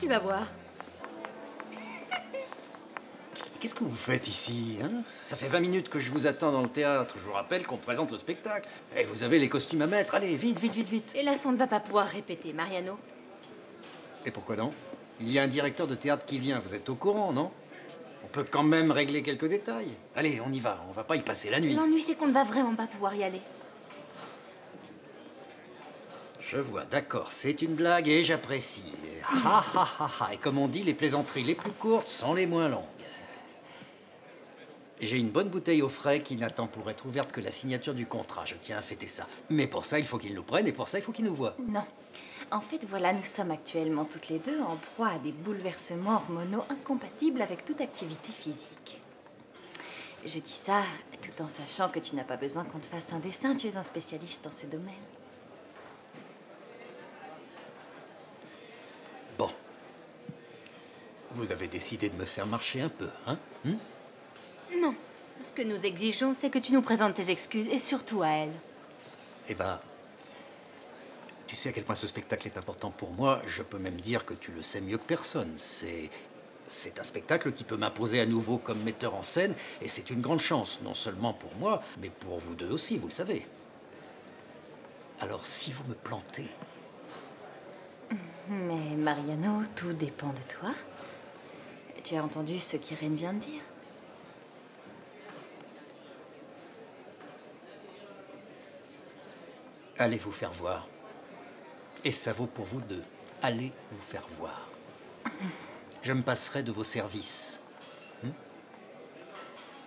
Tu vas voir. Qu'est-ce que vous faites ici, hein? Ça fait 20 minutes que je vous attends dans le théâtre. Je vous rappelle qu'on présente le spectacle. Et vous avez les costumes à mettre. Allez, vite, vite, vite, vite. Et là, on ne va pas pouvoir répéter, Mariano. Et pourquoi non? Il y a un directeur de théâtre qui vient. Vous êtes au courant, non? On peut quand même régler quelques détails. Allez, on y va. On va pas y passer la nuit. L'ennui, c'est qu'on ne va vraiment pas pouvoir y aller. Je vois, d'accord. C'est une blague et j'apprécie. Ha ha ha ha. Et comme on dit, les plaisanteries les plus courtes sont les moins longues. J'ai une bonne bouteille au frais qui n'attend pour être ouverte que la signature du contrat. Je tiens à fêter ça. Mais pour ça, il faut qu'ils nous prennent et pour ça, il faut qu'ils nous voient. Non. En fait, voilà, nous sommes actuellement toutes les deux en proie à des bouleversements hormonaux incompatibles avec toute activité physique. Je dis ça tout en sachant que tu n'as pas besoin qu'on te fasse un dessin. Tu es un spécialiste dans ces domaines. Bon. Vous avez décidé de me faire marcher un peu, hein? Non. Ce que nous exigeons, c'est que tu nous présentes tes excuses, et surtout à elle. Eva, tu sais à quel point ce spectacle est important pour moi. Je peux même dire que tu le sais mieux que personne. C'est un spectacle qui peut m'imposer à nouveau comme metteur en scène, et c'est une grande chance, non seulement pour moi, mais pour vous deux aussi, vous le savez. Alors, si vous me plantez... Mais Mariano, tout dépend de toi. Tu as entendu ce qu'Irène vient de dire? Allez vous faire voir. Et ça vaut pour vous deux. Allez vous faire voir. Je me passerai de vos services.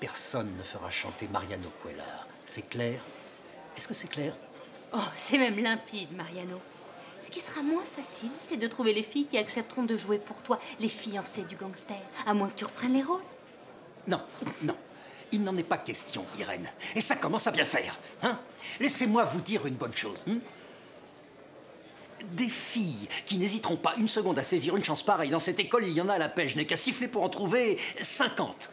Personne ne fera chanter Mariano Cuéllar. C'est clair? Est-ce que c'est clair? Oh, c'est même limpide, Mariano. Ce qui sera moins facile, c'est de trouver les filles qui accepteront de jouer pour toi, les fiancées du gangster, à moins que tu reprennes les rôles. Non, non. Il n'en est pas question, Irène. Et ça commence à bien faire, hein? Laissez-moi vous dire une bonne chose. Des filles qui n'hésiteront pas une seconde à saisir une chance pareille dans cette école, il y en a à la pêche. Je n'ai qu'à siffler pour en trouver 50.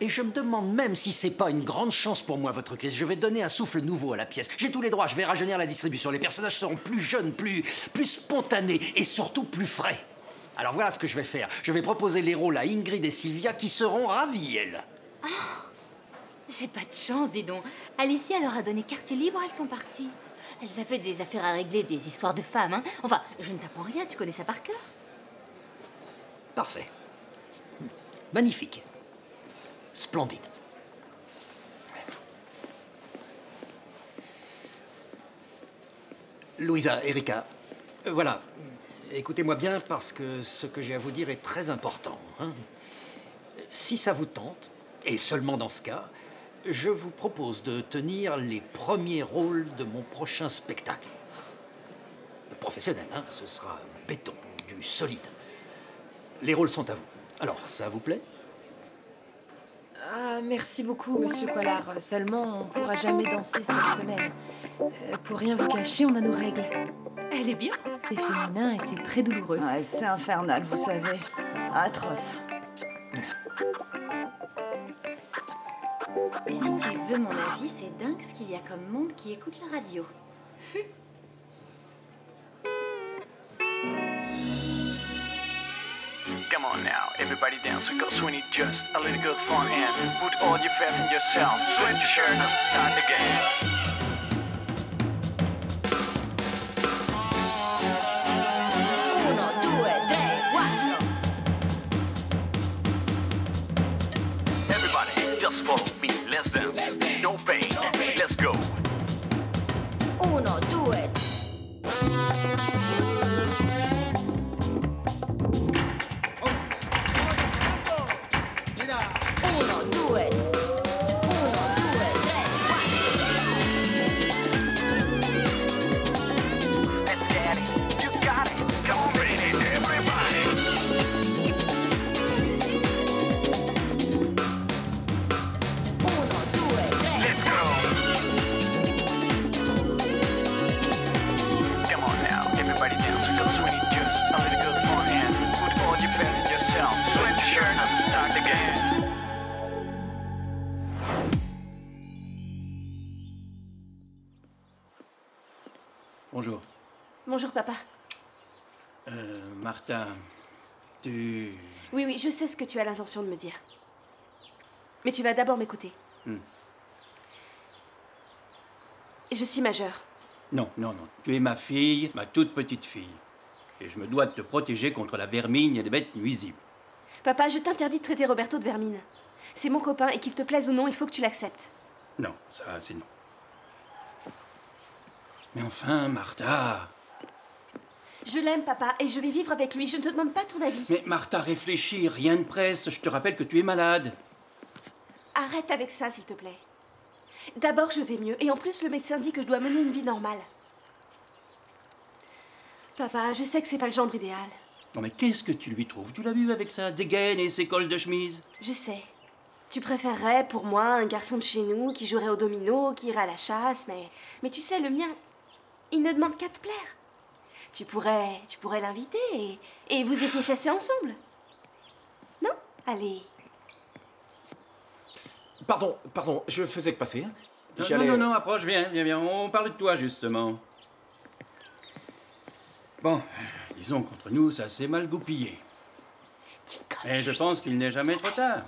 Et je me demande même si c'est pas une grande chance pour moi, votre crise. Je vais donner un souffle nouveau à la pièce. J'ai tous les droits, je vais rajeunir la distribution. Les personnages seront plus jeunes, plus spontanés et surtout plus frais. Alors voilà ce que je vais faire. Je vais proposer les rôles à Ingrid et Sylvia qui seront ravies, elles. Ah, c'est pas de chance, dis donc. Alicia leur a donné carte libre, elles sont parties. Elles avaient des affaires à régler, des histoires de femmes, hein. Enfin, je ne t'apprends rien, tu connais ça par cœur. Parfait. Magnifique. Splendide. Louisa, Erika, voilà. Écoutez-moi bien parce que ce que j'ai à vous dire est très important, hein. Si ça vous tente, et seulement dans ce cas, je vous propose de tenir les premiers rôles de mon prochain spectacle. Professionnel, hein, ce sera béton, du solide. Les rôles sont à vous. Alors, ça vous plaît? Ah, merci beaucoup, monsieur Cuéllar. Seulement, on ne pourra jamais danser cette semaine. Pour rien vous cacher, on a nos règles. Elle est bien. C'est féminin et c'est très douloureux. Ouais, c'est infernal, vous savez. Atroce. Et si tu veux mon avis, c'est dingue ce qu'il y a comme monde qui écoute la radio. Come on now, everybody dance because we need just a little good fun and put all your faith in yourself. Sweat your shirt and start again. Just follow me, let's dance. No pain, let's go. 1, 2. Let's get it, you got it. Come on, baby, everybody. 1, 2, 3. Let's go. Come on now, everybody dance because we need just a little good fun and put all your faith in yourself. Sweat your shirt and start again. Bonjour. Bonjour, papa. Martha, tu... Oui, oui, je sais ce que tu as l'intention de me dire. Mais tu vas d'abord m'écouter. Je suis majeure. Non, non, non. Tu es ma fille, ma toute petite fille. Et je me dois de te protéger contre la vermine et les bêtes nuisibles. Papa, je t'interdis de traiter Roberto de vermine. C'est mon copain et qu'il te plaise ou non, il faut que tu l'acceptes. Non, ça, c'est non. Mais enfin, Martha... Je l'aime, papa, et je vais vivre avec lui. Je ne te demande pas ton avis. Mais Martha, réfléchis, rien ne presse. Je te rappelle que tu es malade. Arrête avec ça, s'il te plaît. D'abord, je vais mieux, et en plus, le médecin dit que je dois mener une vie normale. Papa, je sais que c'est pas le genre idéal. Non mais qu'est-ce que tu lui trouves? Tu l'as vu avec sa dégaine et ses cols de chemise? Je sais. Tu préférerais, pour moi, un garçon de chez nous qui jouerait au domino, qui irait à la chasse, mais tu sais, le mien, il ne demande qu'à te plaire. Tu pourrais l'inviter et vous iriez chasser ensemble. Non? Allez. Pardon, je faisais que passer. Non, approche, viens, on parle de toi, justement. Bon, disons qu'entre nous, ça s'est mal goupillé. Et je pense qu'il n'est jamais trop tard.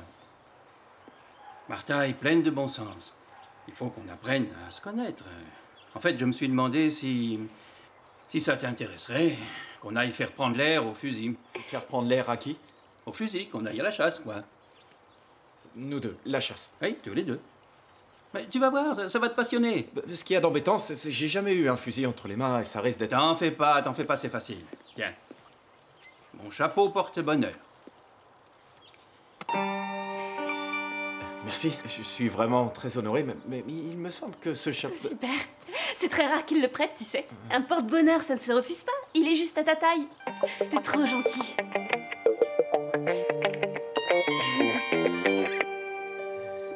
Martha est pleine de bon sens. Il faut qu'on apprenne à se connaître. En fait, je me suis demandé si ça t'intéresserait qu'on aille faire prendre l'air au fusil. Faire prendre l'air à qui? Au fusil, qu'on aille à la chasse, quoi. Nous deux, la chasse. Oui, tous les deux. Mais tu vas voir, ça va te passionner. Ce qu'il y a d'embêtant, c'est que j'ai jamais eu un fusil entre les mains et ça risque d'être... T'en fais pas, c'est facile. Tiens. Mon chapeau porte bonheur. Merci, je suis vraiment très honoré, mais il me semble que ce chapeau... Super. C'est très rare qu'il le prête, tu sais. Un porte-bonheur, ça ne se refuse pas. Il est juste à ta taille. T'es trop gentil.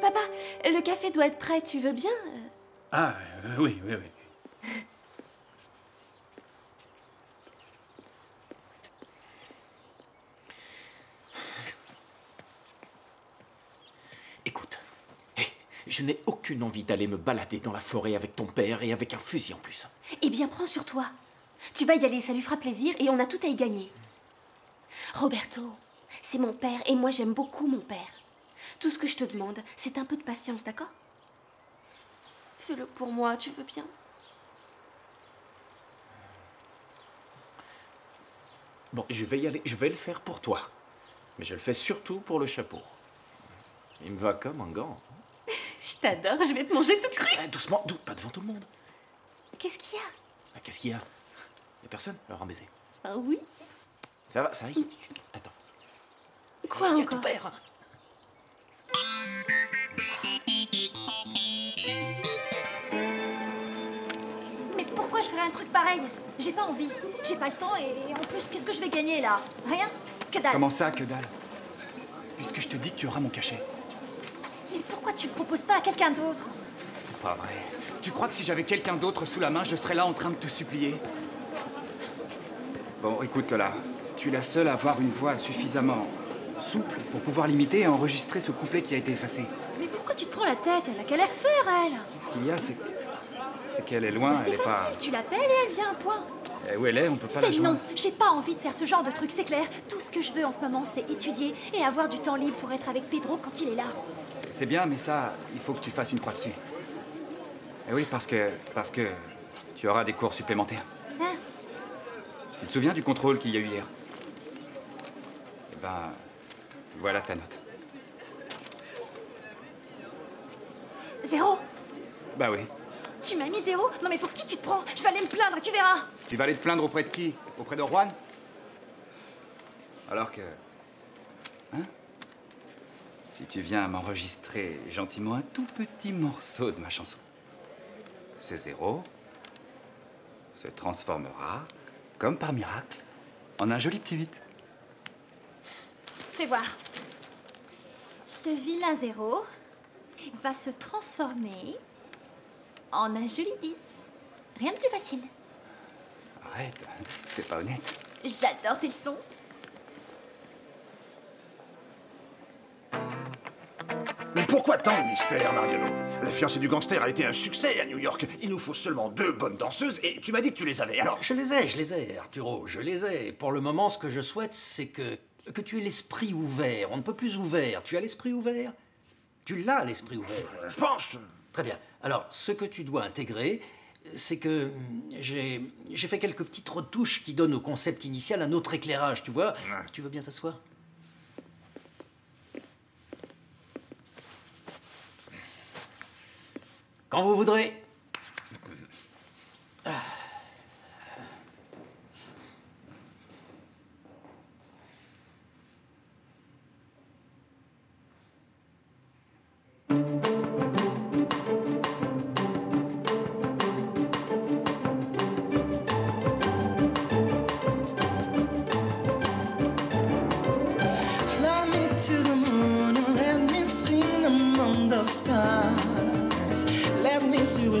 Papa, le café doit être prêt, tu veux bien? Ah, oui. Écoute, je n'ai aucune envie d'aller me balader dans la forêt avec ton père et avec un fusil en plus. Eh bien, prends sur toi. Tu vas y aller, ça lui fera plaisir et on a tout à y gagner. Roberto, c'est mon père et moi j'aime beaucoup mon père. Tout ce que je te demande, c'est un peu de patience, d'accord? Fais-le pour moi, tu veux bien? Bon, je vais y aller, je vais le faire pour toi. Mais je le fais surtout pour le chapeau. Il me va comme un gant. Je t'adore, je vais te manger toute crue. Doucement, pas devant tout le monde. Qu'est-ce qu'il y a? Qu'est-ce qu'il y a? Y'a personne? Alors un baiser. Ah oui? Ça va, ça y Attends. Quoi Il y a encore? ton père. Mais pourquoi je ferais un truc pareil? J'ai pas envie, j'ai pas le temps et en plus, qu'est-ce que je vais gagner là? Rien? Que dalle. Comment ça, que dalle? Puisque je te dis que tu auras mon cachet. Mais pourquoi tu le proposes pas à quelqu'un d'autre? C'est pas vrai. Tu crois que si j'avais quelqu'un d'autre sous la main, je serais là en train de te supplier? Bon, écoute, Lola. Tu es la seule à avoir une voix suffisamment souple pour pouvoir l'imiter et enregistrer ce couplet qui a été effacé. Mais pourquoi tu te prends la tête? Elle a qu'à les refaire, elle. Ce qu'il y a, c'est qu'elle est loin, C'est elle est facile, pas... tu l'appelles et elle vient, point. Et où elle est, on peut pas la C'est joindre. non, j'ai pas envie de faire ce genre de truc, c'est clair. Tout ce que je veux en ce moment, c'est étudier et avoir du temps libre pour être avec Pedro quand il est là. C'est bien, mais ça, il faut que tu fasses une croix dessus. Et oui, parce que tu auras des cours supplémentaires. Hein? Tu te souviens du contrôle qu'il y a eu hier? Eh ben, voilà ta note. 0? Bah oui. Tu m'as mis 0? Non mais pour qui tu te prends? Je vais aller me plaindre, tu verras. Tu vas aller te plaindre auprès de qui? Auprès de Juan? Alors que... Hein? Si tu viens m'enregistrer gentiment un tout petit morceau de ma chanson, ce 0 se transformera, comme par miracle, en un joli petit 8. Fais voir. Ce vilain 0 va se transformer en un joli 10. Rien de plus facile. Arrête, c'est pas honnête. J'adore tes leçons. Mais pourquoi tant de mystère, Mariano? La fiancée du gangster a été un succès à New York. Il nous faut seulement 2 bonnes danseuses et tu m'as dit que tu les avais, alors... Je les ai, Arturo, je les ai. Pour le moment, ce que je souhaite, c'est que tu aies l'esprit ouvert. On ne peut plus ouvert. Tu as l'esprit ouvert? Tu l'as, l'esprit ouvert. Je pense. Très bien. Alors, ce que tu dois intégrer, c'est que j'ai fait quelques petites retouches qui donnent au concept initial un autre éclairage, tu vois. Ouais. Tu veux bien t'asseoir? Quand vous voudrez.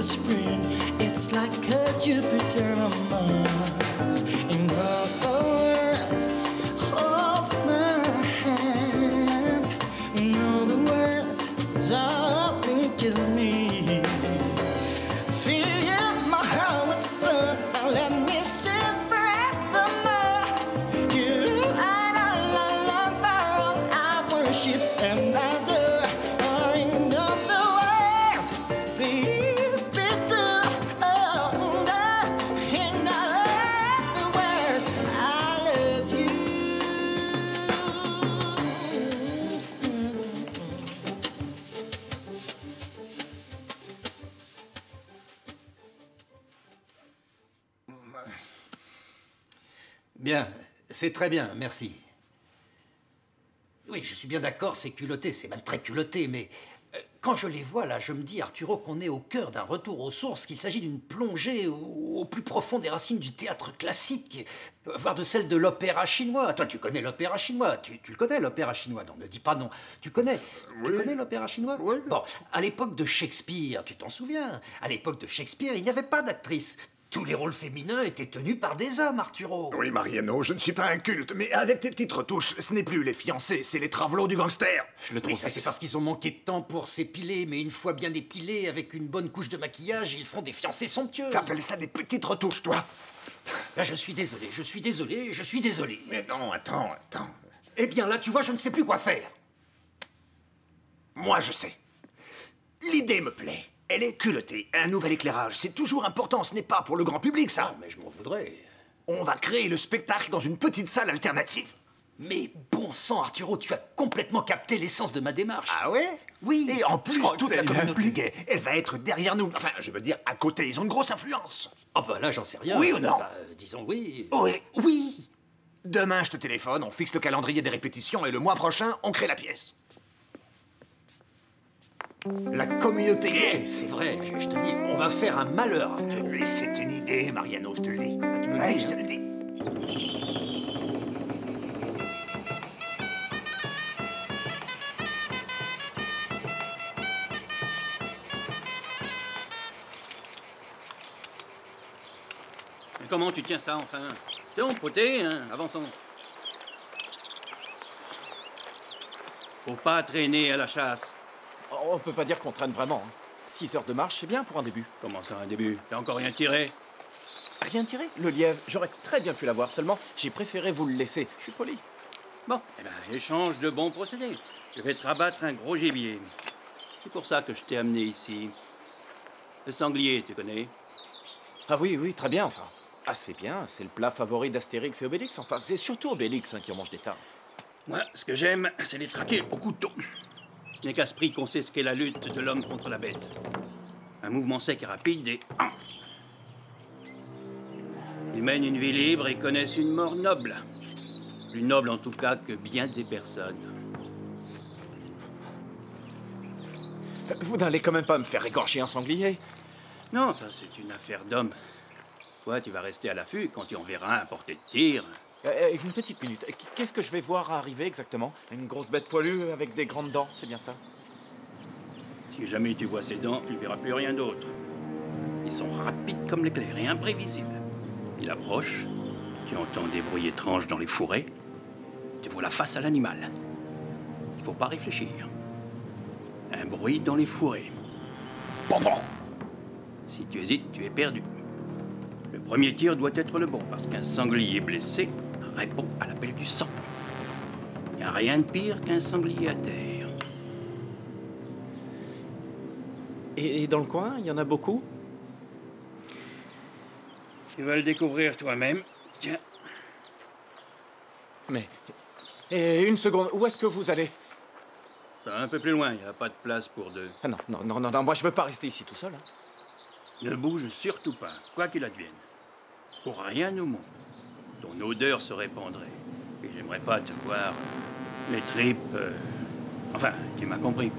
Spring, it's like a Jupiter on Mars. In the words of my hand, you know the words are thinking me. Fill my heart with sun and let me stand forevermore. You and I worship and I adore. Are in the words, please be true. Bien, c'est très bien, merci. Oui, je suis bien d'accord, c'est culotté, c'est même très culotté, mais quand je les vois là, je me dis, Arturo, qu'on est au cœur d'un retour aux sources, qu'il s'agit d'une plongée au plus profond des racines du théâtre classique, voire de celle de l'opéra chinois. Toi, tu connais l'opéra chinois, tu le connais, l'opéra chinois? Non, ne dis pas non. Tu connais, oui. Tu connais l'opéra chinois? Oui. Bon, à l'époque de Shakespeare, tu t'en souviens? À l'époque de Shakespeare, il n'y avait pas d'actrice. Tous les rôles féminins étaient tenus par des hommes, Arturo. Oui, Mariano, je ne suis pas un culte, mais avec tes petites retouches, ce n'est plus les fiancés, c'est les travelots du gangster. Je le trouve. Oui, ça, c'est parce qu'ils ont manqué de temps pour s'épiler, mais une fois bien épilés, avec une bonne couche de maquillage, ils feront des fiancées somptueuses. T'appelles ça des petites retouches, toi? Là, je suis désolé. Mais non, attends. Eh bien, là, tu vois, je ne sais plus quoi faire. Moi, je sais. L'idée me plaît. Elle est culottée. Un nouvel éclairage, c'est toujours important. Ce n'est pas pour le grand public, ça. Non, mais je m'en voudrais. On va créer le spectacle dans une petite salle alternative. Mais bon sang, Arturo, tu as complètement capté l'essence de ma démarche. Ah ouais? Oui. Et en plus, toute la communauté gay, elle va être derrière nous. Enfin, je veux dire, à côté. Ils ont une grosse influence. Ah bah là, j'en sais rien. Oui ou non? Disons oui. Oui. Oui. Demain, je te téléphone, on fixe le calendrier des répétitions et le mois prochain, on crée la pièce. La communauté gay, c'est vrai, je te le dis, on va faire un malheur, Arturo. Mais c'est une idée, Mariano, je te le dis. Ah, tu me le dis, je te le dis. Mais comment tu tiens ça, enfin? C'est bon, poté, hein, avançons. Faut pas traîner à la chasse. On peut pas dire qu'on traîne vraiment. 6 heures de marche, c'est bien pour un début. Comment ça, un début? T'as encore rien tiré? Rien tiré? Le lièvre, j'aurais très bien pu l'avoir, seulement j'ai préféré vous le laisser. Je suis poli. Bon, eh ben, échange de bons procédés. Je vais te rabattre un gros gibier. C'est pour ça que je t'ai amené ici. Le sanglier, tu connais? Ah oui, très bien, enfin. Ah, c'est bien, c'est le plat favori d'Astérix et Obélix. Enfin, c'est surtout Obélix qui en mange des tas. Moi, ce que j'aime, c'est les traquer au couteau. Ce n'est qu'à ce prix qu'on sait ce qu'est la lutte de l'homme contre la bête. Un mouvement sec et rapide et... Ils mènent une vie libre et connaissent une mort noble. Plus noble en tout cas que bien des personnes. Vous n'allez quand même pas me faire égorger un sanglier? Non, ça c'est une affaire d'homme. Toi, tu vas rester à l'affût quand tu en verras un portée de tir. Une petite minute. Qu'est-ce que je vais voir arriver exactement? Une grosse bête poilue avec des grandes dents, c'est bien ça? Si jamais tu vois ses dents, tu ne verras plus rien d'autre. Ils sont rapides comme l'éclair et imprévisibles. Il approche, tu entends des bruits étranges dans les fourrés, tu vois la face à l'animal. Il faut pas réfléchir. Un bruit dans les fourrés. Bon. Si tu hésites, tu es perdu. Le premier tir doit être le bon, parce qu'un sanglier blessé répond à l'appel du sang. Il n'y a rien de pire qu'un sanglier à terre. Et dans le coin, il y en a beaucoup? Tu vas le découvrir toi-même. Tiens. Mais... Et une seconde, où est-ce que vous allez? Un peu plus loin, il n'y a pas de place pour deux. Ah non, moi je veux pas rester ici tout seul. Hein. Ne bouge surtout pas, quoi qu'il advienne. Pour rien au monde. Ton odeur se répandrait. Et j'aimerais pas te voir les tripes... Enfin, tu m'as compris.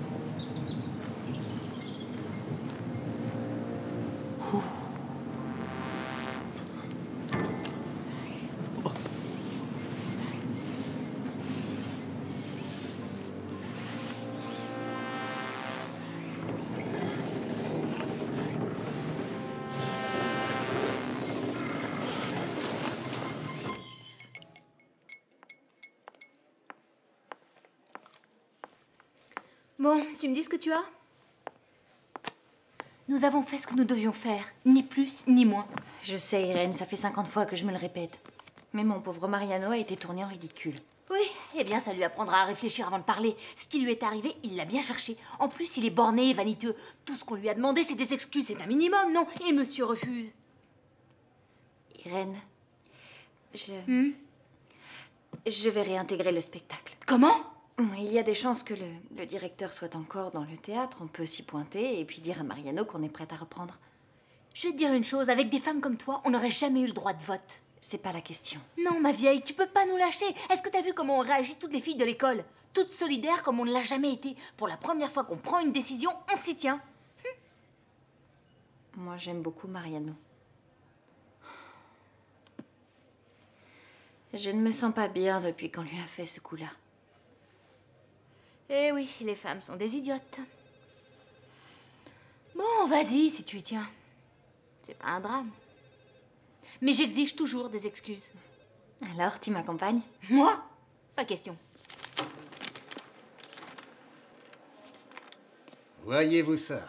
Bon, tu me dis ce que tu as? Nous avons fait ce que nous devions faire, ni plus ni moins. Je sais, Irène, ça fait 50 fois que je me le répète. Mais mon pauvre Mariano a été tourné en ridicule. Oui, eh bien ça lui apprendra à réfléchir avant de parler. Ce qui lui est arrivé, il l'a bien cherché. En plus, il est borné et vaniteux. Tout ce qu'on lui a demandé, c'est des excuses, c'est un minimum, non? Et monsieur refuse. Irène, je vais réintégrer le spectacle. Comment? Il y a des chances que le directeur soit encore dans le théâtre. On peut s'y pointer et puis dire à Mariano qu'on est prête à reprendre. Je vais te dire une chose, avec des femmes comme toi, on n'aurait jamais eu le droit de vote. C'est pas la question. Non, ma vieille, tu peux pas nous lâcher. Est-ce que t'as vu comment ont réagi toutes les filles de l'école? Toutes solidaires comme on ne l'a jamais été. Pour la première fois qu'on prend une décision, on s'y tient. Moi, j'aime beaucoup Mariano. Je ne me sens pas bien depuis qu'on lui a fait ce coup-là. Eh oui, les femmes sont des idiotes. Bon, vas-y, si tu y tiens. C'est pas un drame. Mais j'exige toujours des excuses. Alors, tu m'accompagnes? Moi? Pas question. Voyez-vous ça?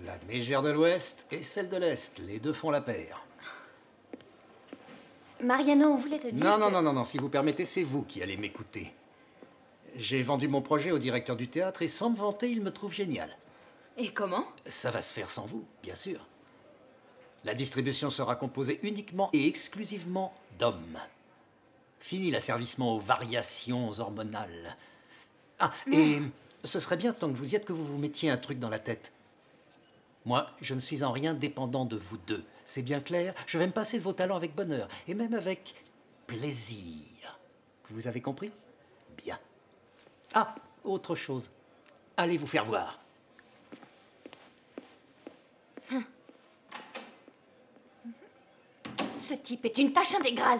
La mégère de l'Ouest et celle de l'Est, les deux font la paire. Mariano, on voulait te dire Non, si vous permettez, c'est vous qui allez m'écouter. J'ai vendu mon projet au directeur du théâtre et sans me vanter, il me trouve génial. Et comment? Ça va se faire sans vous, bien sûr. La distribution sera composée uniquement et exclusivement d'hommes. Fini l'asservissement aux variations hormonales. Ah, et ce serait bien, tant que vous y êtes, que vous vous mettiez un truc dans la tête. Moi, je ne suis en rien dépendant de vous deux. C'est bien clair? Je vais me passer de vos talents avec bonheur, et même avec plaisir. Vous avez compris? Bien. Ah, autre chose. Allez vous faire voir. Ce type est une tâche intégrale.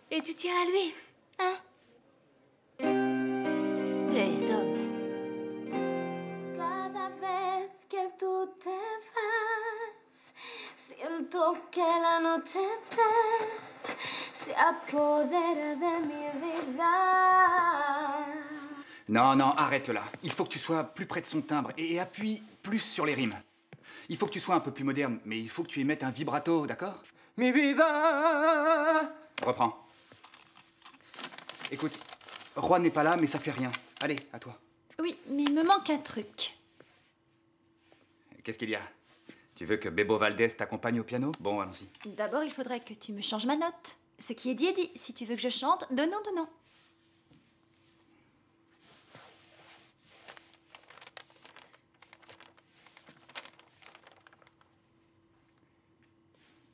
Et tu tiens à lui, hein? Les hommes. Cada vez que tú te vas, siento que la noche se apodera de mi vida. Non, arrête là. Il faut que tu sois plus près de son timbre et appuie plus sur les rimes. Il faut que tu sois un peu plus moderne, mais il faut que tu y mettes un vibrato, d'accord? Mi vida. Reprends. Écoute, Juan n'est pas là, mais ça fait rien. Allez, à toi. Oui, mais il me manque un truc. Qu'est-ce qu'il y a? Tu veux que Bebo Valdez t'accompagne au piano? Bon, allons-y. D'abord, il faudrait que tu me changes ma note. Ce qui est dit est dit. Si tu veux que je chante, donnant.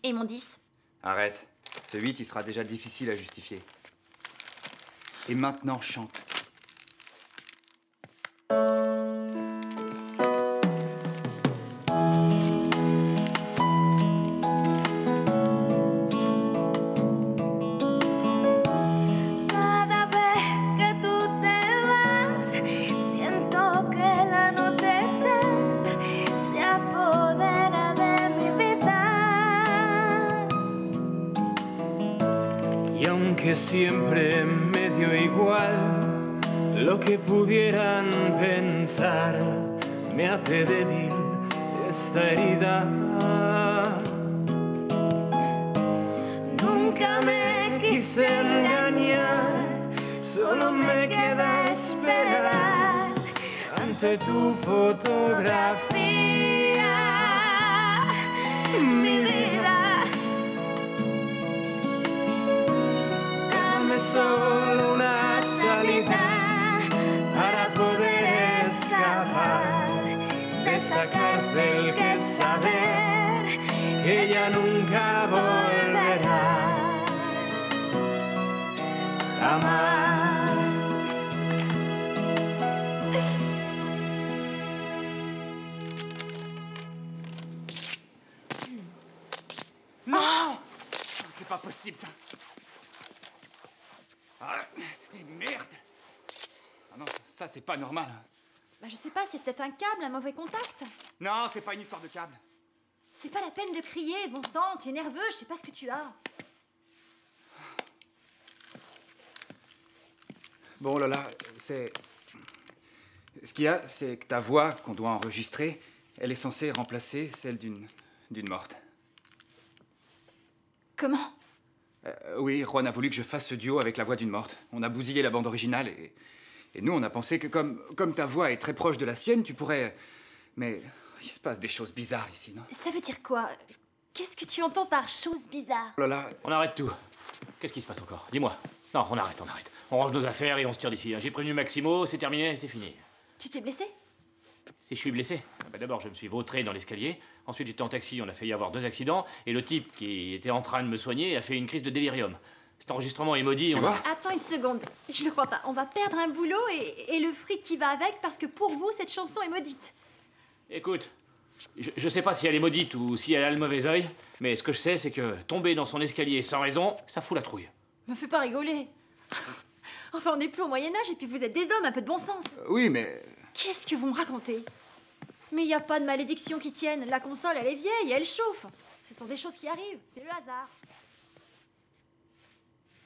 Et mon 10? Arrête. Ce 8, il sera déjà difficile à justifier. Et maintenant, chante. Cada vez que tú te vas, siento que la noche se apodera de mi vida. Y aunque siempre me dio igual Lo que pudieran pensar me hace débil esta herida. Nunca me quise engañar, solo me queda esperar Ante tu fotografía, mi vida. dame solo una salida para poder escapar de esta cárcel que es saber que ella nunca volverá. Jamás. Non! C'est pas possible, ça. Ah, mais merde! Ah non, ça, c'est pas normal. Bah je sais pas, c'est peut-être un câble, un mauvais contact. Non, c'est pas une histoire de câble. C'est pas la peine de crier, bon sang, tu es nerveux, je sais pas ce que tu as. Bon, Lola, c'est... Ce qu'il y a, c'est que ta voix qu'on doit enregistrer, elle est censée remplacer celle d'une morte. Comment? Oui, Juan a voulu que je fasse ce duo avec la voix d'une morte. On a bousillé la bande originale et nous, on a pensé que comme ta voix est très proche de la sienne, tu pourrais... Mais il se passe des choses bizarres ici, non? Ça veut dire quoi? Qu'est-ce que tu entends par choses bizarres? Lola... On arrête tout. Qu'est-ce qui se passe encore? Dis-moi. Non, on arrête. On range nos affaires et on se tire d'ici. J'ai prévenu Maximo, c'est terminé, c'est fini. Tu t'es blessé? Si je suis blessé, d'abord je me suis vautré dans l'escalier, ensuite j'étais en taxi, on a failli avoir 2 accidents, et le type qui était en train de me soigner a fait une crise de délirium. Cet enregistrement est maudit, Attends une seconde, je le crois pas. On va perdre un boulot et le fric qui va avec parce que pour vous, cette chanson est maudite. Écoute, je sais pas si elle est maudite ou si elle a le mauvais œil, mais ce que je sais, c'est que tomber dans son escalier sans raison, ça fout la trouille. Me fais pas rigoler. Enfin, on n'est plus au Moyen-Âge et puis vous êtes des hommes, un peu de bon sens. Oui, mais... Qu'est-ce que vous me racontez? Mais il n'y a pas de malédiction qui tienne. La console, elle est vieille et elle chauffe. Ce sont des choses qui arrivent. C'est le hasard.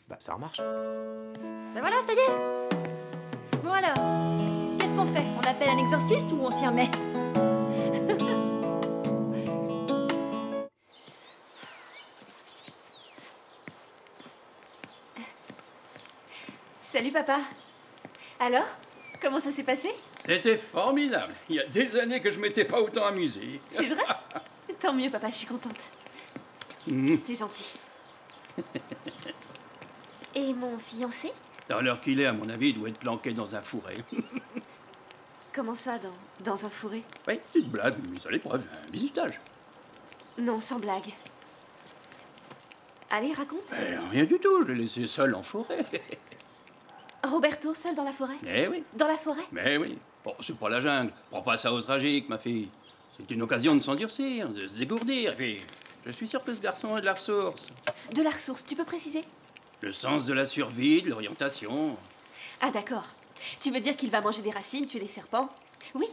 Bah, ça remarche. Ben voilà, ça y est. Bon alors, qu'est-ce qu'on fait? On appelle un exorciste ou on s'y remet? Salut papa. Alors, comment ça s'est passé? C'était formidable. Il y a des années que je m'étais pas autant amusé. C'est vrai? Tant mieux papa, je suis contente. T'es gentil. Et mon fiancé? Dans l'heure qu'il est, à mon avis, il doit être planqué dans un fourré. Comment ça, dans un fourré? Oui, petite blague, mise à l'épreuve, un bisutage. Non, sans blague. Allez, raconte. Rien du tout, je l'ai laissé seul en forêt. Roberto, seul dans la forêt? Eh oui. Dans la forêt? Mais oui. Bon, c'est pas la jungle. Prends pas ça au tragique, ma fille. C'est une occasion de s'endurcir, de se dégourdir. Et puis, je suis sûr que ce garçon a de la ressource. De la ressource, tu peux préciser? Le sens de la survie, de l'orientation. Ah, d'accord. Tu veux dire qu'il va manger des racines, tuer des serpents? Oui.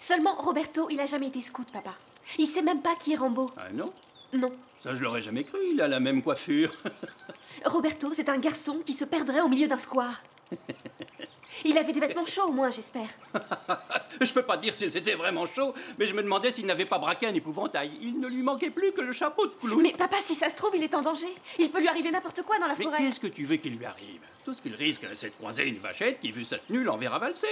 Seulement, Roberto, il a jamais été scout, papa. Il sait même pas qui est Rambo. Ah non? Non. Ça, je l'aurais jamais cru. Il a la même coiffure. Roberto, c'est un garçon qui se perdrait au milieu d'un square. Il avait des vêtements chauds, au moins, j'espère. Je peux pas dire si c'était vraiment chaud, mais je me demandais s'il n'avait pas braqué un épouvantail. Il ne lui manquait plus que le chapeau de clown. Mais papa, si ça se trouve, il est en danger. Il peut lui arriver n'importe quoi dans la forêt. Mais qu'est-ce que tu veux qu'il lui arrive? Tout ce qu'il risque, c'est de croiser une vachette qui, vu sa tenue, l'enverra valser.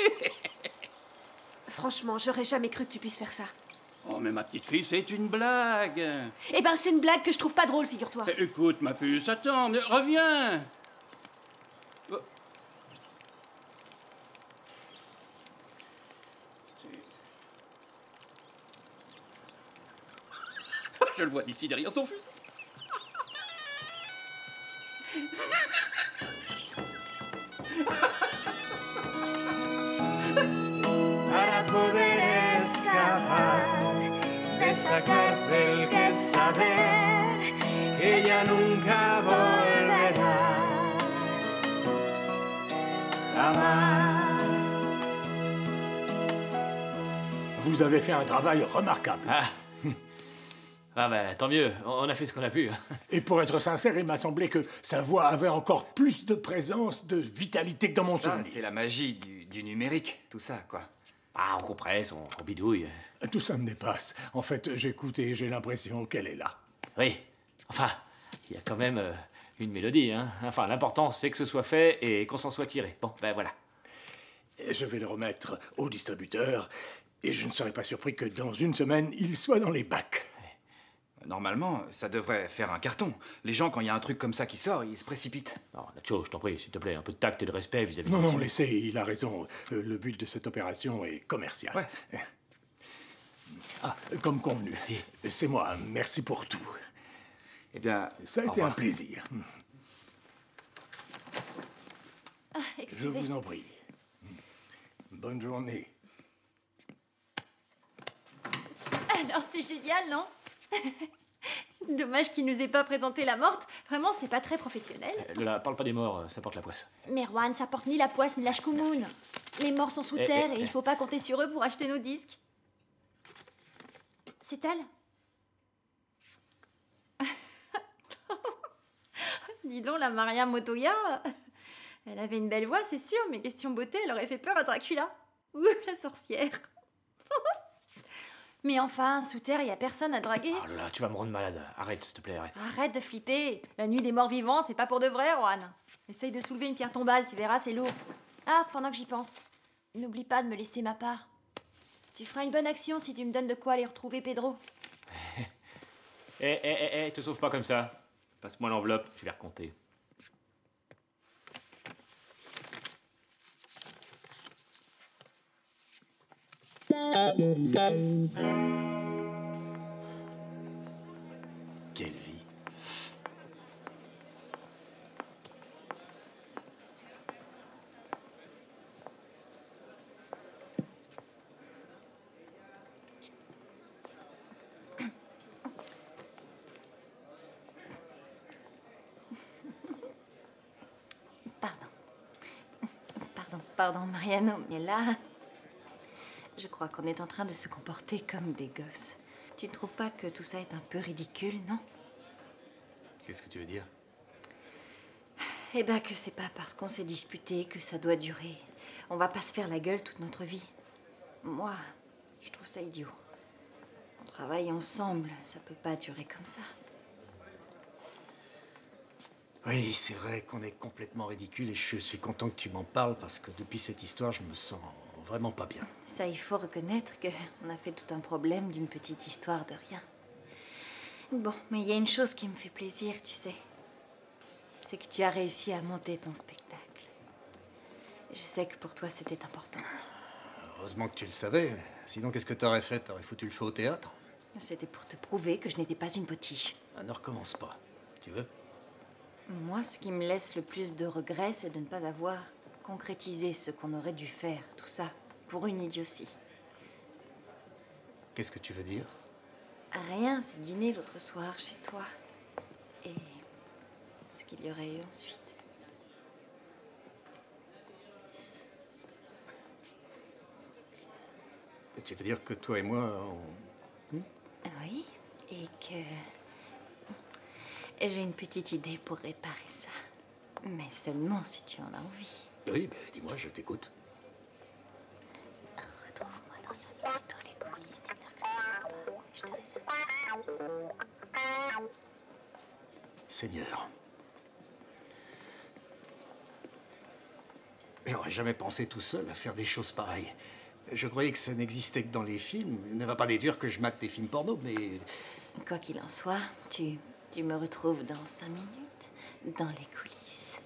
Franchement, j'aurais jamais cru que tu puisses faire ça. Oh, mais ma petite fille, c'est une blague. Eh ben, c'est une blague que je trouve pas drôle, figure-toi. Écoute, ma puce, attends, reviens. Je le vois d'ici derrière son fusil. Para poder escapar de esta cárcel que es saber que ella nunca volverá. Jamás. Vous avez fait un travail remarquable. Ah bah tant mieux, on a fait ce qu'on a pu. Et pour être sincère, il m'a semblé que sa voix avait encore plus de présence, de vitalité que dans mon Ça, souvenir. c'est la magie du du numérique, tout ça, quoi. Ah, on compresse, on bidouille. Tout ça me dépasse. En fait, j'écoute et j'ai l'impression qu'elle est là. Oui, enfin, il y a quand même une mélodie, hein. Enfin, l'important, c'est que ce soit fait et qu'on s'en soit tiré. Bon, ben voilà. Je vais le remettre au distributeur et je ne serais pas surpris que dans une semaine, il soit dans les bacs. Normalement, ça devrait faire un carton. Les gens, quand il y a un truc comme ça qui sort, ils se précipitent. Non, Nacho, je t'en prie, s'il te plaît, un peu de tact et de respect vis-à-vis Non, de... non, laissez, il a raison. Le but de cette opération est commercial. Ouais. Ah, comme convenu. C'est moi. Merci pour tout. Eh bien, ça a été un plaisir. Ah, Je excusez. vous en prie. Bonne journée. Alors c'est génial, non? Dommage qu'il nous ait pas présenté la morte. Vraiment, c'est pas très professionnel. Lola, parle pas des morts, ça porte la poisse. Merwan, ça porte ni la poisse ni la shkoumoun. Les morts sont sous terre et il faut pas compter sur eux pour acheter nos disques. C'est elle? Dis donc, la Maria Motoya, elle avait une belle voix, c'est sûr, mais question beauté, elle aurait fait peur à Dracula. Ouh, la sorcière. Mais enfin, sous terre, il y a personne à draguer. Oh Lola, tu vas me rendre malade. Arrête, s'il te plaît, arrête. Arrête de flipper. La nuit des morts vivants, c'est pas pour de vrai, Juan. Essaye de soulever une pierre tombale, tu verras, c'est lourd. Ah, pendant que j'y pense, n'oublie pas de me laisser ma part. Tu feras une bonne action si tu me donnes de quoi aller retrouver Pedro. Te sauve pas comme ça. Passe-moi l'enveloppe, je vais recompter. Quelle vie. Pardon, Mariano, mais là... Je crois qu'on est en train de se comporter comme des gosses. Tu ne trouves pas que tout ça est un peu ridicule, non? Qu'est-ce que tu veux dire? Eh ben, que c'est pas parce qu'on s'est disputé que ça doit durer. On va pas se faire la gueule toute notre vie. Moi, je trouve ça idiot. On travaille ensemble, ça peut pas durer comme ça. Oui, c'est vrai qu'on est complètement ridicule et je suis content que tu m'en parles parce que depuis cette histoire, je me sens vraiment pas bien. Ça, il faut reconnaître qu'on a fait tout un problème d'une petite histoire de rien. Bon, mais il y a une chose qui me fait plaisir, tu sais. C'est que tu as réussi à monter ton spectacle. Je sais que pour toi, c'était important. Heureusement que tu le savais. Sinon, qu'est-ce que t'aurais fait? T'aurais foutu le feu au théâtre? C'était pour te prouver que je n'étais pas une potiche. Ah, ne recommence pas. Tu veux? Moi, ce qui me laisse le plus de regrets, c'est de ne pas avoir concrétisé ce qu'on aurait dû faire. Tout ça, pour une idiotie. Qu'est-ce que tu veux dire? Rien, ce dîner l'autre soir chez toi. Et ce qu'il y aurait eu ensuite. Tu veux dire que toi et moi, on... Oui, et que... J'ai une petite idée pour réparer ça. Mais seulement si tu en as envie. Oui, ben dis-moi, je t'écoute. Retrouve-moi dans sa nuit, dans les coulisses du mercredi. Je te réserve. Seigneur. J'aurais jamais pensé tout seul à faire des choses pareilles. Je croyais que ça n'existait que dans les films. Ne va pas déduire que je mate des films porno, mais... Quoi qu'il en soit, tu me retrouves dans 5 minutes, dans les coulisses.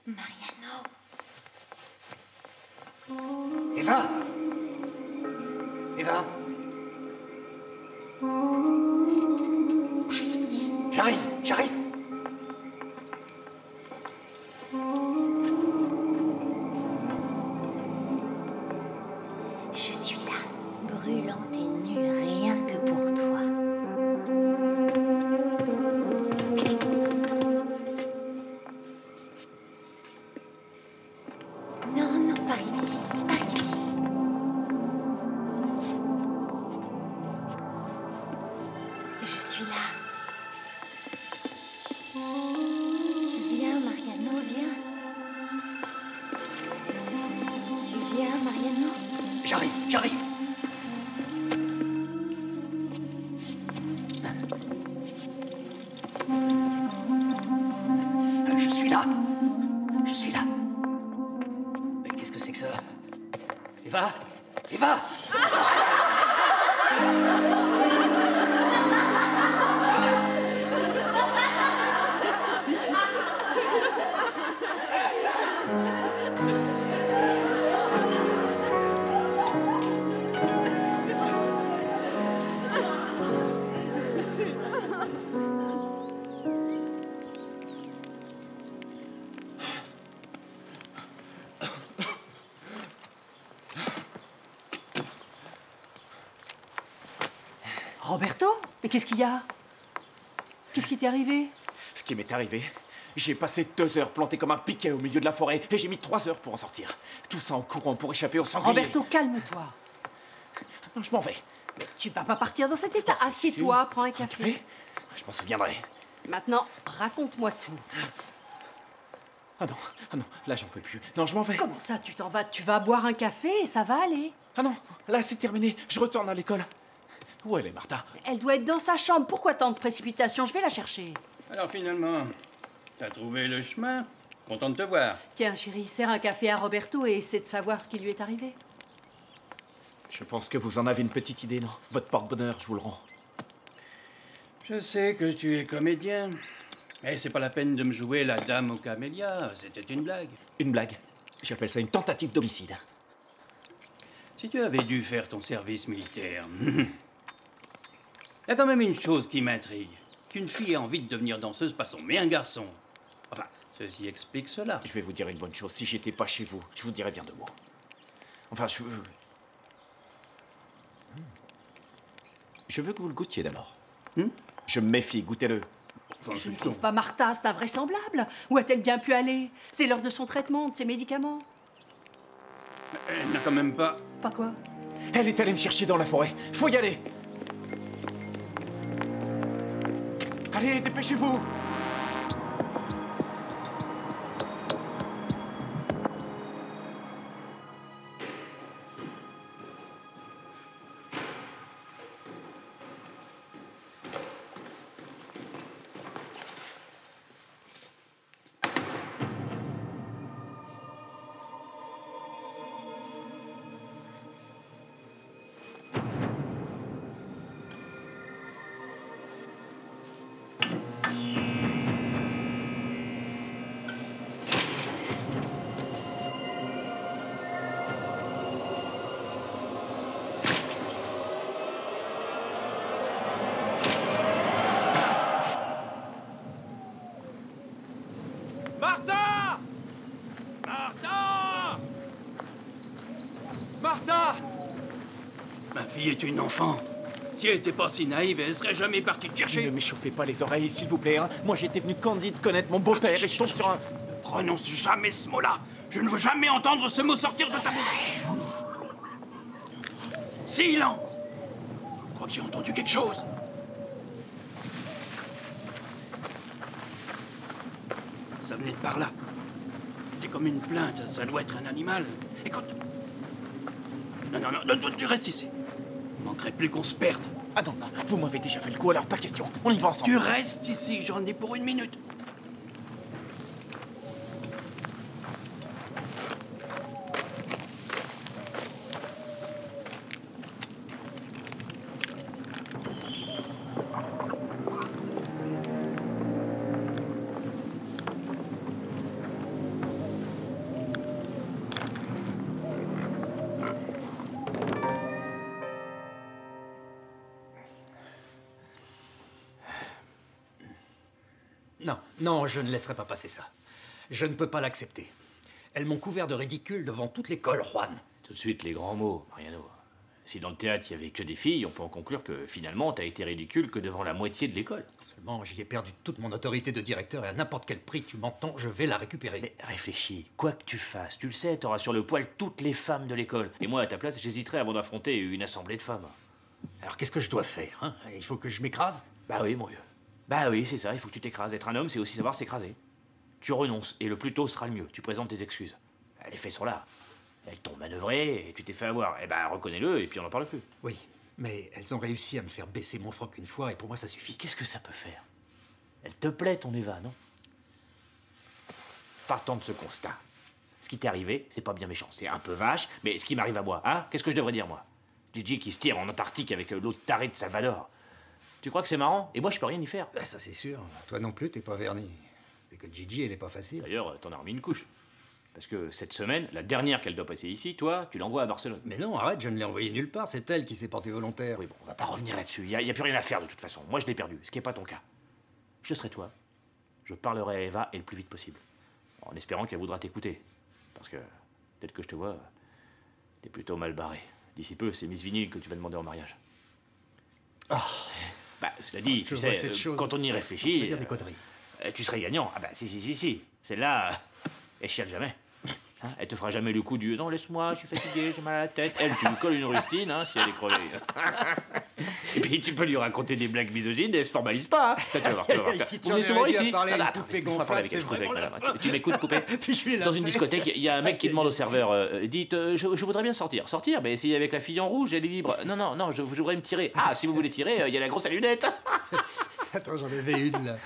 Mariano. Eva! Eva! J'arrive. Je suis là, brûlante et nue, rien que pour toi. Non, non, pas ici, pas ici. Je suis là. Viens, Mariano, viens. Tu viens, Mariano? J'arrive, j'arrive. Je suis là. Je suis là. Mais qu'est-ce que c'est que ça? Eva? Eva! Roberto? Mais qu'est-ce qu'il y a? Qu'est-ce qui t'est arrivé? Ce qui m'est arrivé, j'ai passé 2 heures planté comme un piquet au milieu de la forêt et j'ai mis 3 heures pour en sortir. Tout ça en courant pour échapper au sanglier. Roberto, calme-toi. Non, je m'en vais. Mais tu vas pas partir dans cet état. Assieds-toi, prends un café. Je m'en souviendrai. Maintenant, raconte-moi tout. Ah non, là j'en peux plus. Non, je m'en vais. Comment ça, tu t'en vas? Tu vas boire un café et ça va aller. Ah non, là c'est terminé. Je retourne à l'école. Où elle est, Martha? Elle doit être dans sa chambre. Pourquoi tant de précipitation? Je vais la chercher. Alors finalement, t'as trouvé le chemin? Content de te voir. Tiens, chérie, sers un café à Roberto et essaie de savoir ce qui lui est arrivé. Je pense que vous en avez une petite idée, non? Votre porte-bonheur, je vous le rends. Je sais que tu es comédien. Mais c'est pas la peine de me jouer la dame aux camélias. C'était une blague. Une blague? J'appelle ça une tentative d'homicide. Si tu avais dû faire ton service militaire... Il y a quand même une chose qui m'intrigue. Qu'une fille ait envie de devenir danseuse, passons, mais un garçon. Enfin, ceci explique cela. Je vais vous dire une bonne chose. Si j'étais pas chez vous, je vous dirais bien 2 mots. Enfin, je veux que vous le goûtiez d'abord. Je me méfie, goûtez-le. Enfin, je ne trouve pas Martha, c'est invraisemblable. Où a-t-elle bien pu aller? C'est l'heure de son traitement, de ses médicaments. Elle n'a quand même pas... Pas quoi? Elle est allée me chercher dans la forêt. Faut y aller. Allez, dépêchez-vous. Martha! Martha! Martha! Ma fille est une enfant. Si elle n'était pas si naïve, elle serait jamais partie te chercher. Ne m'échauffez pas les oreilles, s'il vous plaît. Hein. Moi, j'étais venu candide connaître mon beau-père et je tombe sur un... Ne prononce jamais ce mot-là. Je ne veux jamais entendre ce mot sortir de ta bouche. Silence! Je crois que j'ai entendu quelque chose. Ça venait de par là. C'était comme une plainte, ça doit être un animal. Écoute. Non, toi, tu restes ici. Il manquerait plus qu'on se perde. Ah non, vous m'avez déjà fait le coup, alors pas question. On y va ensemble. Tu restes ici, j'en ai pour 1 minute. Non, non, je ne laisserai pas passer ça. Je ne peux pas l'accepter. Elles m'ont couvert de ridicule devant toute l'école, Juan. Tout de suite, les grands mots, Mariano. Si dans le théâtre, il n'y avait que des filles, on peut en conclure que finalement, t'as été ridicule que devant la moitié de l'école. Seulement, j'y ai perdu toute mon autorité de directeur et à n'importe quel prix, tu m'entends, je vais la récupérer. Mais réfléchis, quoi que tu fasses, tu le sais, t'auras sur le poil toutes les femmes de l'école. Et moi, à ta place, j'hésiterais avant d'affronter une assemblée de femmes. Alors qu'est-ce que je dois faire, hein? Il faut que je m'écrase? Bah oui, mon vieux. Bah oui, c'est ça, il faut que tu t'écrases. Être un homme, c'est aussi savoir s'écraser. Tu renonces, et le plus tôt sera le mieux. Tu présentes tes excuses. Les faits sont là. Elles t'ont manœuvré, et tu t'es fait avoir. Eh ben, reconnais-le, et puis on n'en parle plus. Oui, mais elles ont réussi à me faire baisser mon froc une fois, et pour moi, ça suffit. Qu'est-ce que ça peut faire? Elle te plaît, ton Eva, non? Partant de ce constat, ce qui t'est arrivé, c'est pas bien méchant. C'est un peu vache, mais ce qui m'arrive à moi, hein? Qu'est-ce que je devrais dire, moi? Gigi qui se tire en Antarctique avec l'autre taré de Salvador. Tu crois que c'est marrant? Et moi, je peux rien y faire. Ben, ça, c'est sûr. Toi non plus, t'es pas verni. Et que Gigi, elle est pas facile. D'ailleurs, t'en as remis une couche. Parce que cette semaine, la dernière qu'elle doit passer ici, toi, tu l'envoies à Barcelone. Mais non, arrête, je ne l'ai envoyée nulle part. C'est elle qui s'est portée volontaire. Oui, bon, on va pas revenir là-dessus. Il y a plus rien à faire de toute façon. Moi, je l'ai perdue, ce qui n'est pas ton cas. Je serai toi. Je parlerai à Eva et le plus vite possible. En espérant qu'elle voudra t'écouter. Parce que, peut-être que je te vois, t'es plutôt mal barré. D'ici peu, c'est Miss Vinyl que tu vas demander en mariage. Oh. Bah, cela dit, tu sais, quand on y réfléchit... Tu veux dire des conneries. Tu serais gagnant. Ah bah, si. Celle-là, elle chiale jamais. Hein, elle te fera jamais le coup du « Non, laisse-moi, je suis fatigué, j'ai mal à la tête ». Elle, tu lui colles une rustine, hein, si elle est crevée. Et puis, tu peux lui raconter des blagues misogynes et elle se formalise pas. Hein. Tu vas voir. On est souvent ici. Attends, laisse-moi parler avec elle, je cause avec madame. Tu m'écoutes, poupée? Dans une discothèque, il y a un mec qui demande au serveur « Dites, je voudrais bien sortir. » Sortir? Mais si avec la fille en rouge, elle est libre. Non, je voudrais me tirer. Ah, si vous voulez tirer, il y a la grosse à lunettes. Attends, j'en avais une, là.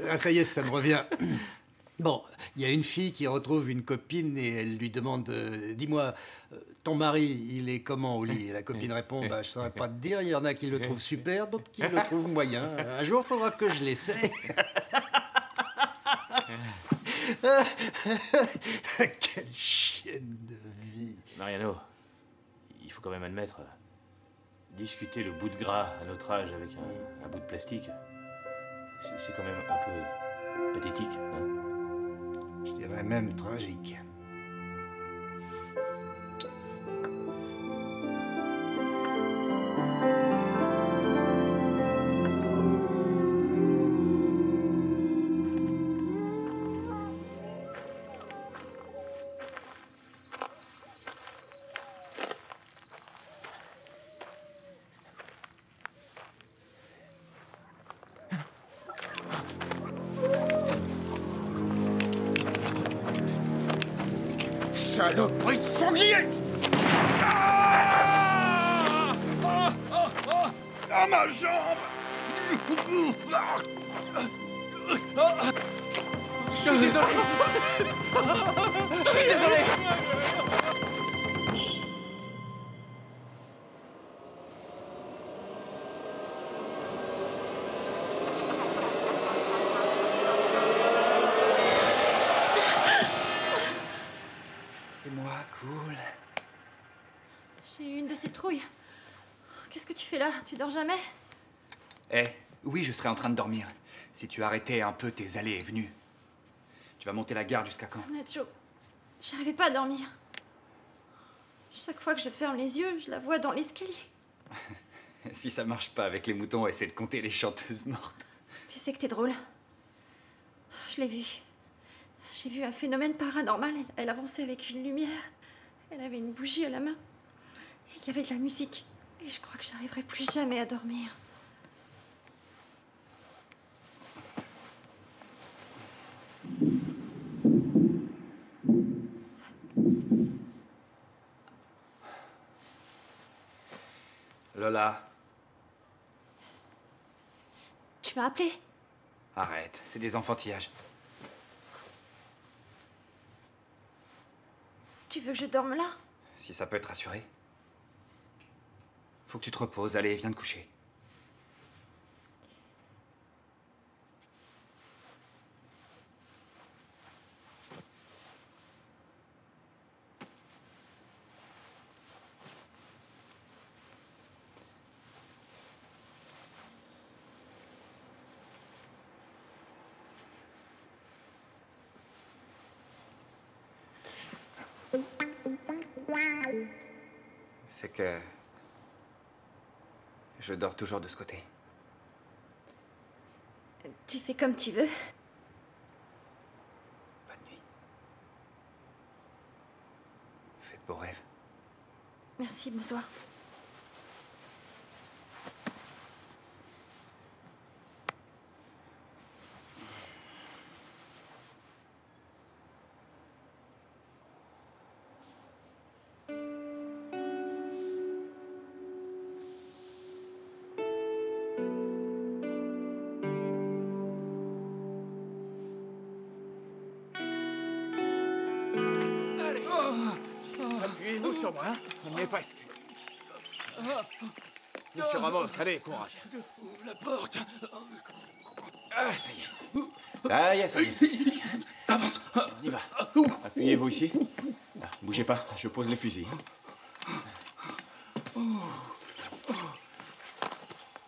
Ah, ça y est, ça me revient. Bon, il y a une fille qui retrouve une copine et elle lui demande dis-moi, ton mari, il est comment au lit? Et la copine répond bah, je saurais pas te dire, il y en a qui le trouvent super, d'autres qui le trouvent moyen. Un jour, il faudra que je l'essaie. Quelle chienne de vie. Mariano, il faut quand même admettre, discuter le bout de gras à notre âge avec un bout de plastique, c'est quand même un peu pathétique, hein? Je dirais même tragique. Saloperie de sanglier! Ah, ma jambe! Je suis désolé! Je suis désolé! C'est moi, cool. J'ai eu une de ces trouilles. Qu'est-ce que tu fais là? Tu dors jamais? Eh, oui, je serais en train de dormir. Si tu arrêtais un peu tes allées et venues. Tu vas monter la garde jusqu'à quand? Nacho, j'arrivais pas à dormir. Chaque fois que je ferme les yeux, je la vois dans l'escalier. Si ça marche pas avec les moutons, essaie de compter les chanteuses mortes. Tu sais que t'es drôle. Je l'ai vu. J'ai vu un phénomène paranormal. Elle avançait avec une lumière. Elle avait une bougie à la main. Et il y avait de la musique. Et je crois que j'arriverai plus jamais à dormir. Lola, Tu m'as appelé? arrête, c'est des enfantillages. Tu veux que je dorme là? Si ça peut te rassurer. Faut que tu te reposes, allez, viens te coucher. C'est que... je dors toujours de ce côté. Tu fais comme tu veux. Fais de beaux rêves. Merci, bonsoir. Appuyez-vous sur moi, hein? On y est presque. Monsieur Ramos, allez, courage. Ouvre la porte. Ah, ça y est. Ça y est, ça y est. Ça y est. Avance. On y va. Appuyez-vous ici. Ah, bougez pas, je pose les fusils.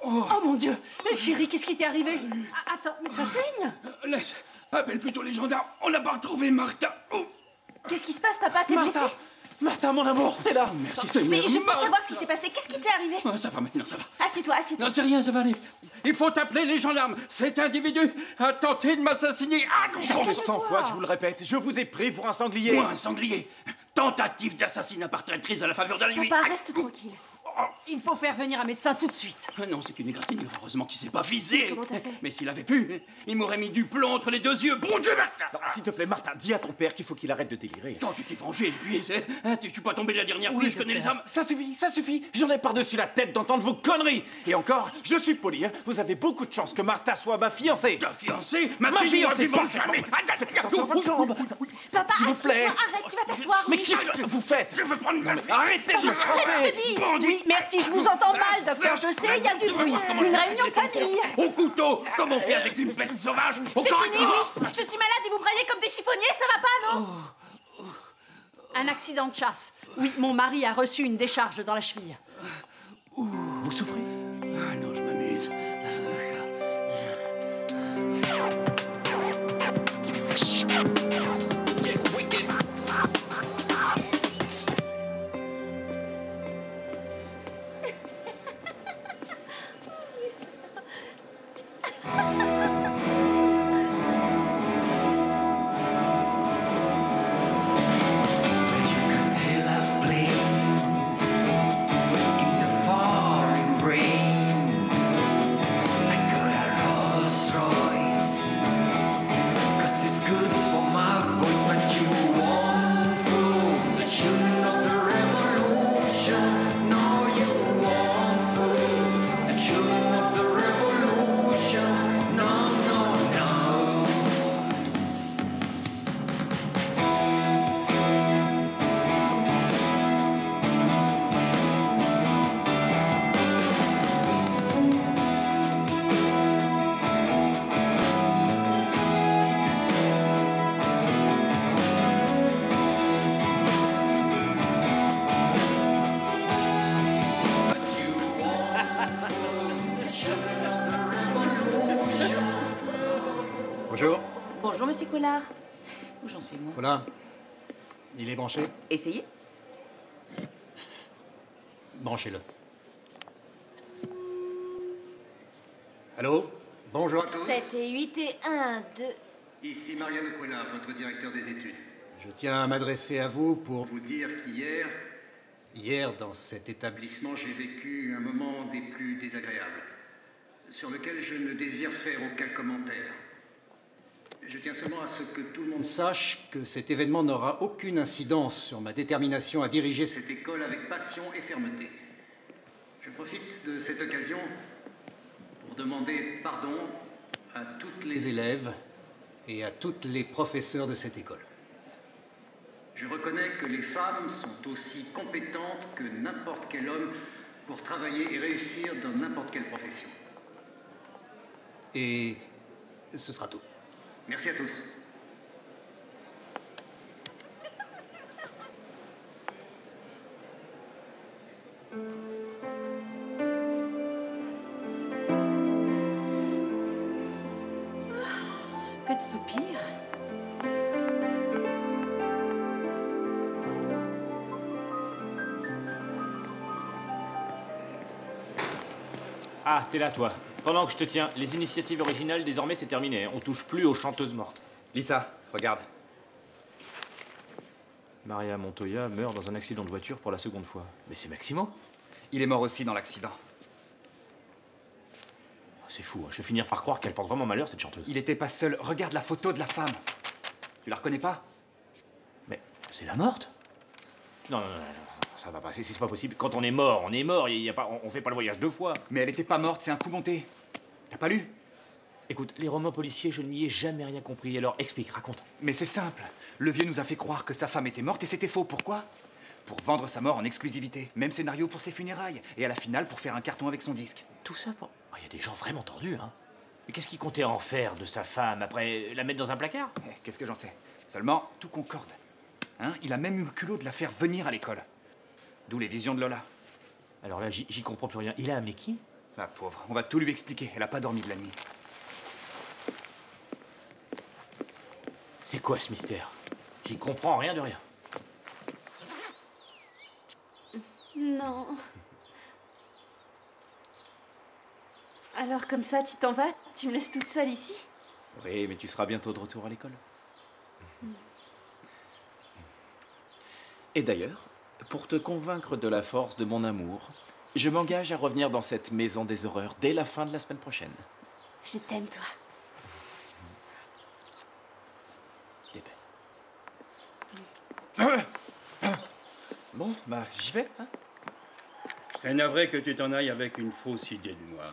Oh mon Dieu! Chérie, qu'est-ce qui t'est arrivé? Attends, mais ça saigne? Laisse. Appelle plutôt les gendarmes. On n'a pas retrouvé Martha. Oh. Qu'est-ce qui se passe, papa? T'es blessé? Martha, mon amour, t'es là. Merci Seigneur. Mais je peux savoir ce qui s'est passé. Qu'est-ce qui t'est arrivé? Ah, ça va maintenant, ça va. Assieds-toi, assieds-toi. Non, c'est rien, ça va aller. Il faut appeler les gendarmes. Cet individu a tenté de m'assassiner. Ah, non, Ça fait 100 fois que je vous le répète. Je vous ai pris pour un sanglier. Moi, un sanglier. Tentative d'assassinat par traîtrise à la faveur de la nuit. Papa, reste tranquille. Il faut faire venir un médecin tout de suite. Non, c'est une égratignure. Heureusement qu'il s'est pas visé. Comment t'as fait? Mais s'il avait pu, il m'aurait mis du plomb entre les deux yeux. Bon Dieu, Martha. Non, s'il te plaît, Martha, dis à ton père qu'il faut qu'il arrête de délirer. Attends, tu t'es vengé, lui. Tu suis pas tombé de la dernière pluie, je connais les hommes. Ça suffit, ça suffit. J'en ai par-dessus la tête d'entendre vos conneries. Et encore, je suis poli, hein. Vous avez beaucoup de chance que Martha soit ma fiancée. Ta fiancée? Ma fiancée, pas pas jamais. Faites attention à votre jambe. Papa, S'il vous plaît. assieds-toi, arrête, tu vas t'asseoir. Mais oui. qu'est-ce que vous faites? Je veux prendre une balle. Arrêtez, je Arrête, je te dis. Bandit. Oui, merci, je vous entends mal, docteur. Je sais, il y a du bruit. Une réunion de famille. Au couteau, comme on fait avec une bête sauvage. Au C'est corps à fini, corps. oui. Je suis malade et vous braillez comme des chiffonniers, ça va pas, non? Un accident de chasse. Oui, mon mari a reçu une décharge dans la cheville. Vous souffrez? Ah non, je m'amuse. Bonjour. Bonjour, monsieur Collard. Où j'en suis, moi? Voilà. Il est branché? Essayez. Branchez-le. Allô? Bonjour à tous. 7 et 8 et 1, 2... Ici Mariano Cuellar, votre directeur des études. Je tiens à m'adresser à vous pour vous dire qu'hier, dans cet établissement, j'ai vécu un moment des plus désagréables, sur lequel je ne désire faire aucun commentaire. Je tiens seulement à ce que tout le monde sache que cet événement n'aura aucune incidence sur ma détermination à diriger cette école avec passion et fermeté. Je profite de cette occasion pour demander pardon à toutes les élèves et à toutes les professeurs de cette école. Je reconnais que les femmes sont aussi compétentes que n'importe quel homme pour travailler et réussir dans n'importe quelle profession. Et ce sera tout. Merci à tous. Que de soupirs. Ah, t'es là, toi. Pendant que je te tiens, les initiatives originales, désormais, c'est terminé. On touche plus aux chanteuses mortes. Lisa, regarde. Maria Montoya meurt dans un accident de voiture pour la seconde fois. Mais c'est Maximo. Il est mort aussi dans l'accident. C'est fou, hein. Je vais finir par croire qu'elle porte vraiment malheur, cette chanteuse. Il était pas seul. Regarde la photo de la femme. Tu la reconnais pas? Mais c'est la morte? Non, ça va pas, c'est pas possible. Quand on est mort, on est mort. Y a pas, on fait pas le voyage 2 fois. Mais elle était pas morte, c'est un coup monté. T'as pas lu? Écoute, les romans policiers, je n'y ai jamais rien compris. Alors explique, raconte. Mais c'est simple. Le vieux nous a fait croire que sa femme était morte et c'était faux. Pourquoi? Pour vendre sa mort en exclusivité. Même scénario pour ses funérailles. Et à la finale, pour faire un carton avec son disque. Tout ça pour... Il y a des gens vraiment tordus, hein. Mais qu'est-ce qu'il comptait en faire de sa femme après la mettre dans un placard? Qu'est-ce que j'en sais? Seulement, tout concorde. Hein? Il a même eu le culot de la faire venir à l'école. D'où les visions de Lola. Alors là, j'y comprends plus rien. Il a amené qui? La pauvre. On va tout lui expliquer. Elle a pas dormi de la nuit. C'est quoi ce mystère? J'y comprends rien de rien. Non. Alors comme ça, tu t'en vas? Tu me laisses toute seule ici? Oui, mais tu seras bientôt de retour à l'école. Et d'ailleurs, pour te convaincre de la force de mon amour, je m'engage à revenir dans cette maison des horreurs dès la fin de la semaine prochaine. Je t'aime, toi. Bon, bah, j'y vais, hein? Je serais navré que tu t'en ailles avec une fausse idée de moi.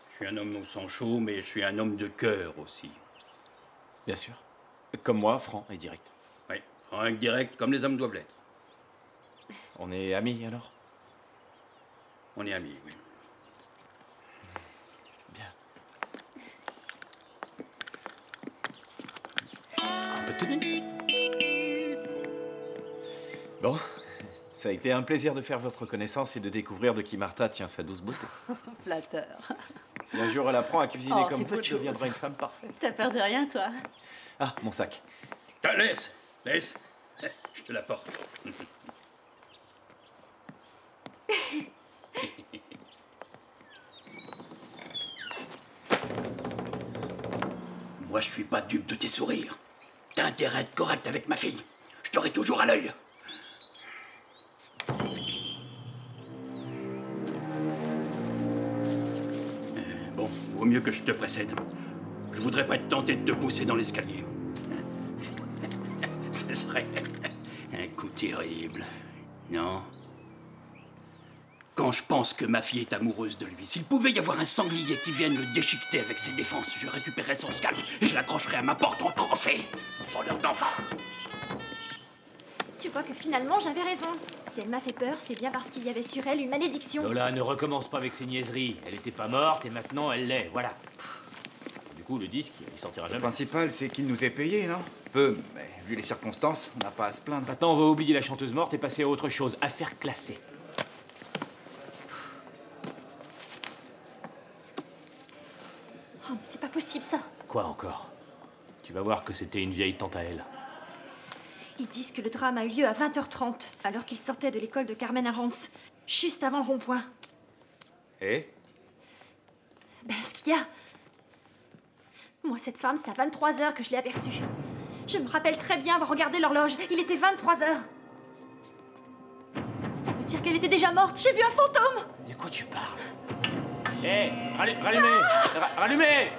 Je suis un homme au sang chaud, mais je suis un homme de cœur aussi. Bien sûr. Comme moi, franc et direct. Oui, franc et direct, comme les hommes doivent l'être. On est amis, alors? On est amis, oui. Un peu de tenue. Bon, ça a été un plaisir de faire votre connaissance et de découvrir de qui Martha tient sa douce beauté. Flatteur. Si un jour elle apprend à cuisiner Oh, comme c'est vous, peu de elle choses. deviendra une femme parfaite. T'as peur de rien, toi? Ah, mon sac. Ah, laisse. Je te l'apporte. Moi, je suis pas dupe de tes sourires. T'as intérêt à être correct avec ma fille. Je t'aurai toujours à l'œil. Bon, vaut mieux que je te précède. Je voudrais pas être tenté de te pousser dans l'escalier. Ce serait un coup terrible, non? Quand je pense que ma fille est amoureuse de lui, s'il pouvait y avoir un sanglier qui vienne le déchiqueter avec ses défenses, je récupérerais son scalp et je l'accrocherais à ma porte en trophée. Voleur d'enfants. Tu vois que finalement, j'avais raison. Si elle m'a fait peur, c'est bien parce qu'il y avait sur elle une malédiction. Lola, ne recommence pas avec ses niaiseries. Elle était pas morte et maintenant elle l'est, voilà. Du coup, le disque, il sortira jamais. Le principal, c'est qu'il nous ait payé, non? Peu, mais vu les circonstances, on n'a pas à se plaindre. Maintenant, on va oublier la chanteuse morte et passer à autre chose. Affaire classée. Oh, mais c'est pas possible, ça. Quoi encore? Tu vas voir que c'était une vieille tante à elle. Ils disent que le drame a eu lieu à 20h30, alors qu'ils sortaient de l'école de Carmen Arantz, juste avant le rond-point. Et? Ben, ce qu'il y a... Moi, cette femme, c'est à 23h que je l'ai aperçue. Je me rappelle très bien avoir regardé l'horloge. Il était 23h. Ça veut dire qu'elle était déjà morte. J'ai vu un fantôme. De quoi tu parles? Hé, rallumez! Rallumez!